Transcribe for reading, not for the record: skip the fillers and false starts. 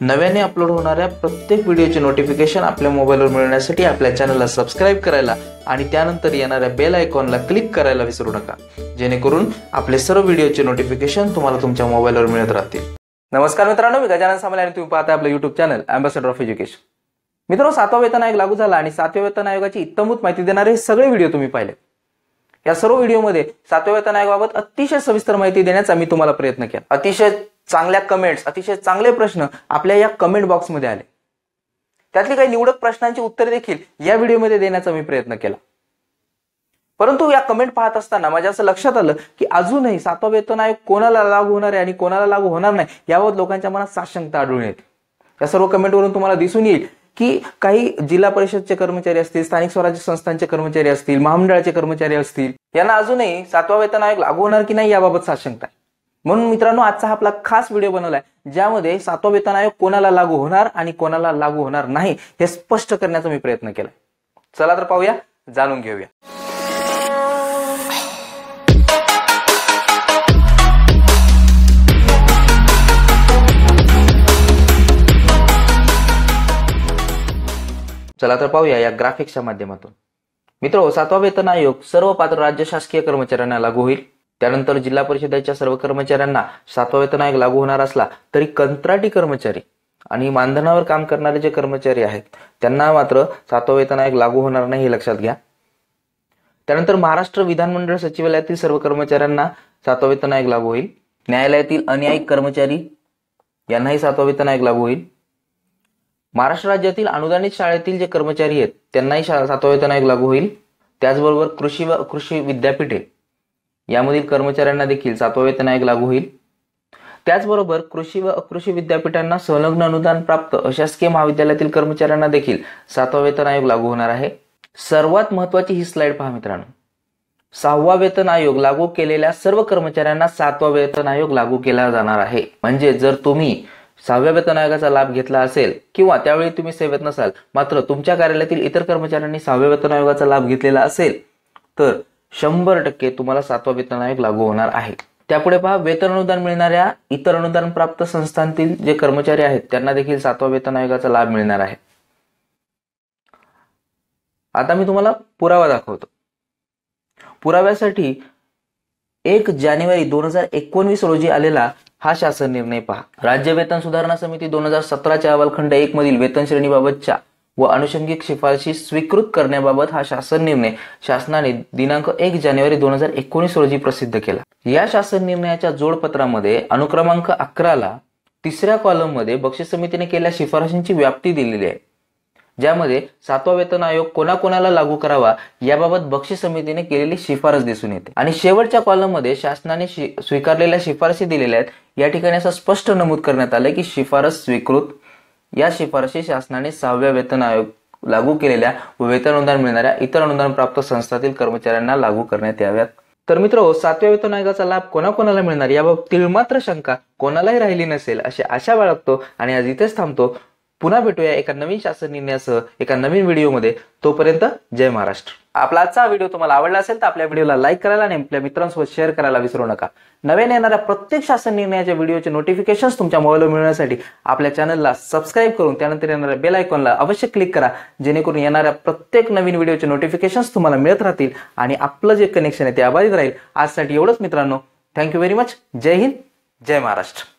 नव्याने अपलोड होणाऱ्या प्रत्येक व्हिडिओचे नोटिफिकेशन आपल्या मोबाईलवर मिळवण्यासाठी आपल्या चॅनलला सबस्क्राइब करायला आणि त्यानंतर येणाऱ्या बेल आयकॉनला क्लिक करायला विसरू नका, जेणेकरून आपले सर्व व्हिडिओचे नोटिफिकेशन तुम्हाला तुमच्या मोबाईलवर मिळत राहतील। नमस्कार मित्रांनो, मी गजानन सामले आणि तुम्ही पाहता आपलं YouTube channel ambassador of education. मित्रांनो, 7वा वेतन आयोग लागू झाला आणि 7व्या वेतन आयोगाची इत्तमभूत माहिती देणारे हे सगळे व्हिडिओ तुम्ही पाहिले। या सर्व व्हिडिओमध्ये 7व्या वेतन आयोगाबाबत अतिशय सविस्तर माहिती देण्याचा मी तुम्हाला प्रयत्न केला। अतिशय चांगल्या कमेंट्स, अतिशय चांगले प्रश्न आपल्या या कमेंट बॉक्समध्ये आले। त्यातली काही निवडक प्रश्नांची उत्तरे देखील या व्हिडिओमध्ये देण्याचा मी प्रयत्न केला। परंतु या कमेंट पाहत असताना माझ्या असं लक्षात आलं की अजूनही 7वा वेतन आयोग कोणाला लागू होणार आहे आणि कोणाला लागू होणार नाही याबाबत लोकांच्या मनात साशंकता आढळून येते। या सर्व कमेंटवरून तुम्हाला दिसून येईल की काही जिल्हा परिषदचे कर्मचारी असतील, स्थानिक स्वराज्य संस्थांचे कर्मचारी असतील, महामंडळाचे कर्मचारी असतील, यांना अजूनही 7वा वेतन आयोग लागू होणार की नाही याबाबत साशंकता आहे। म्हणून मित्रांनो, आजचा आपला खास व्हिडिओ बनवलाय ज्यामध्ये 7वा वेतन आयोग कोणाला लागू होणार आणि कोणाला लागू होणार नाही हे स्पष्ट करण्याचा मी प्रयत्न केलाय। चला तर पाहूया, जाणून घेऊया। चला तर पाहूया या ग्राफिक्सच्या माध्यमातून। मित्रो, 7वा वेतन आयोग सर्व पात्र राज्य शासकीय कर्मचाऱ्यांना लागू होईल। त्यानंतर जिल्हा परिषदेच्या सर्व कर्मचाऱ्यांना 7वा वेतन आयोग लागू होणार असला तरी कंत्राटी कर्मचारी आणि मानधनावर काम करणारे जे कर्मचारी आहेत त्यांना मात्र 7वा वेतन आयोग लागू होणार नाही, हे लक्षात घ्या। त्यानंतर महाराष्ट्र विधानमंडळ सचिवालयातील सर्व कर्मचाऱ्यांना 7वा वेतन आयोग लागू होईल। न्यायालयातील अन्यायिक कर्मचारी यांनाही 7वा वेतन आयोग लागू होईल। महाराष्ट्र राज्यातील अनुदानित शाळेतील जे कर्मचारी आहेत त्यांनाही 7वा वेतन आयोग लागू होईल। त्याचबरोबर कृषी व कृषी विद्यापीठे यामधील कर्मचाऱ्यांना देखील 7वा वेतन आयोग लागू होईल। त्याचबरोबर कृषी व अकृषी विद्यापीठांना संलग्न अनुदान प्राप्त अशासकीय महाविद्यालयातील कर्मचाऱ्यांना देखील 7वा वेतन आयोग लागू होणार आहे। सर्वात महत्त्वाची ही स्लाइड पहा मित्रांनो, 6वा वेतन आयोग लागू केलेल्या सर्व कर्मचाऱ्यांना 7वा वेतन आयोग लागू केला जाणार आहे। म्हणजे जर तुम्ही 6व्या वेतन आयोगाचा लाभ घेतला असेल किंवा त्यावेळी तुम्ही सेवेत नसाल, मात्र तुमच्या कार्यालयातील इतर कर्मचाऱ्यांनी 6व्या वेतन आयोगाचा लाभ घेतलेला असेल तर 100% तुम्हाला 7वा वेतन आयोग लागू होणार आहे। त्यापुढे पहा, वेतन अनुदान मिळणाऱ्या इतर अनुदान प्राप्त संस्थांतील जे कर्मचारी आहेत त्यांना देखील 7वा वेतन आयोगाचा लाभ मिळणार आहे। आता मी तुम्हाला पुरावा दाखवतो। पुराव्यासाठी 1 जानेवारी 2019 रोजी आलेला हा शासन निर्णय पहा। राज्य वेतन सुधारणा समिती 2017च्या अहवालखंड 1 मधील वेतन श्रेणीबाबतच्या व अनुषंगिक शिफारशी स्वीकृत करण्याबाबत हा शासन निर्णय शासनाने दिनांक 1 जानेवारी 2019 रोजी प्रसिद्ध केला। या शासन निर्णयाच्या जोडपत्रामध्ये अनुक्रमांक 11 ला 3ऱ्या कॉलममध्ये बक्षीस समितीने केलेल्या शिफारशींची व्याप्ती दिलेली आहे, ज्यामध्ये 7वा वेतन आयोग कोणाकोणाला लागू करावा याबाबत बक्षीस समितीने केलेली शिफारस दिसून येते। आणि शेवटच्या कॉलममध्ये शासनाने स्वीकारलेल्या शिफारसी दिलेल्या आहेत। या ठिकाणी असं स्पष्ट नमूद करण्यात आलंय की शिफारस स्वीकृत। या शिफारशी शासनाने 6व्या वेतन आयोग लागू केलेल्या व वेतन अनुदान मिळणाऱ्या इतर अनुदान प्राप्त संस्थातील कर्मचाऱ्यांना लागू करण्यात याव्यात। तर मित्रो, 7व्या वेतन आयोगाचा लाभ कोणाकोणाला मिळणार याबाबत तिळमात्र शंका कोणालाही राहिली नसेल अशी आशा बाळगतो आणि आज इथेच थांबतो। पुन्हा भेटूया एका नवीन शासन निर्णयासह एका नवीन व्हिडिओमध्ये। तोपर्यंत जय महाराष्ट्र। आपला आजचा व्हिडिओ तुम्हाला आवडला असेल तर आपल्या व्हिडिओला लाईक करायला आणि आपल्या मित्रांसोबत शेअर करायला विसरू नका। नव्याने येणाऱ्या प्रत्येक शासन निर्णयाच्या व्हिडिओचे नोटिफिकेशन्स तुमच्या मोबाईलवर मिळवण्यासाठी आपल्या चॅनलला सबस्क्राइब करून त्यानंतर येणाऱ्या बेल आयकॉनला अवश्य क्लिक करा, जेणेकरून येणाऱ्या प्रत्येक नवीन व्हिडिओचे नोटिफिकेशन्स तुम्हाला मिळत राहतील आणि आपलं जे कनेक्शन आहे ते अबाधित राहील। आजसाठी एवढंच मित्रांनो, थँक्यू व्हेरी मच। जय हिंद, जय महाराष्ट्र।